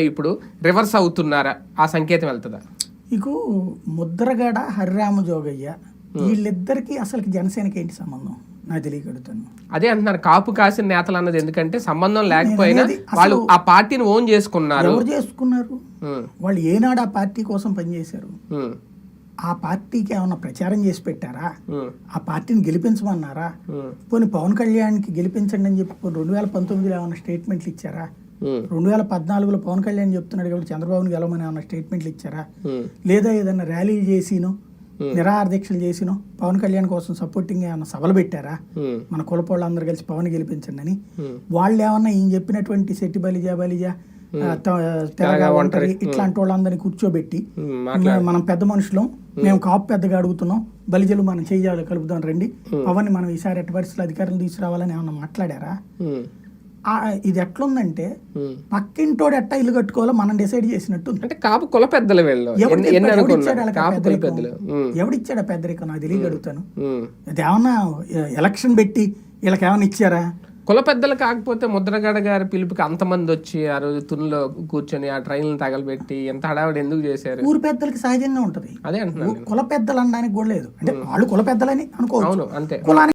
ఇప్పుడు రివర్స్ అవుతున్నారా ఆ సంకేతం వెళ్తుందా? ఇకు ముద్రగడ హరిరామ జోగయ్య వీళ్ళిద్దరికి అసలు జనసేనకి ఏంటి సంబంధం నాకు తెలియగలుగుతాను. అదే అంటున్నారు కాపు కాసిన నేతలు అన్నది, ఎందుకంటే సంబంధం లేకపోయినా వాళ్ళు ఆ పార్టీని ఓన్ చేసుకున్నారు. ఎవరు చేసుకున్నారు? వాళ్ళు ఏనాడు ఆ పార్టీ కోసం పనిచేశారు? ఆ పార్టీకి ఏమన్నా ప్రచారం చేసి పెట్టారా? ఆ పార్టీని గెలిపించమన్నారా? పోనీ పవన్ కళ్యాణ్కి గెలిపించండి అని చెప్పి 2019లో ఏమన్నా స్టేట్మెంట్లు ఇచ్చారా? 2014లో పవన్ కళ్యాణ్ చెప్తున్నాడు కాబట్టి చంద్రబాబుని గెలవమని ఏమన్నా స్టేట్మెంట్లు ఇచ్చారా? లేదా ఏదన్నా ర్యాలీలు చేసినో నిరాహార దీక్షలు చేసినో పవన్ కళ్యాణ్ కోసం సపోర్టింగ్ ఏమన్నా సభలు పెట్టారా? మన కులపోళ్ళందరూ కలిసి పవన్ గెలిపించండి అని. వాళ్ళు ఏమన్నా ఈయన చెప్పినటువంటి శెట్టి బలిజా తెలగా ఒంటరి ఇట్లాంటి వాళ్ళందరినీ కూర్చోబెట్టి మనం పెద్ద మనుషులం, మేము కాపు పెద్దగా అడుగుతున్నాం, బలిజలు మనం చెయ్యాలి కలుపుదాం రండి, పవన్ మనం ఈసారి ఎట్టి పరిస్థితులు అధికారులు తీసుకురావాలని ఏమన్నా మాట్లాడారా? ఇది ఎట్లుందంటే పక్కింటోడు ఎట్టా ఇల్లు కట్టుకోవాలో మనం డిసైడ్ చేసినట్టు. అంటే కాపు కుల పెద్దలు ఎవడిచ్చాడు ఆ పెద్దరికం నాకు తెలియగలుగుతాను. అది ఏమన్నా ఎలక్షన్ పెట్టి వీళ్ళకి ఏమన్నా ఇచ్చారా? కుల పెద్దలు కాకపోతే ముద్రగడ గారి పిలుపుకి అంతమంది వచ్చి ఆ రోజు తునిలో కూర్చొని ఆ ట్రైన్లు తగలబెట్టి ఎంత హడావిడి ఎందుకు చేశారు? ఊరు పెద్దలకి సహజంగా ఉంటది, అదే అంటున్నాను. కుల పెద్దలు అనడానికి కూడా లేదు. అంటే వాళ్ళు కుల పెద్దలని అనుకోవచ్చు, అంతే. కులానికి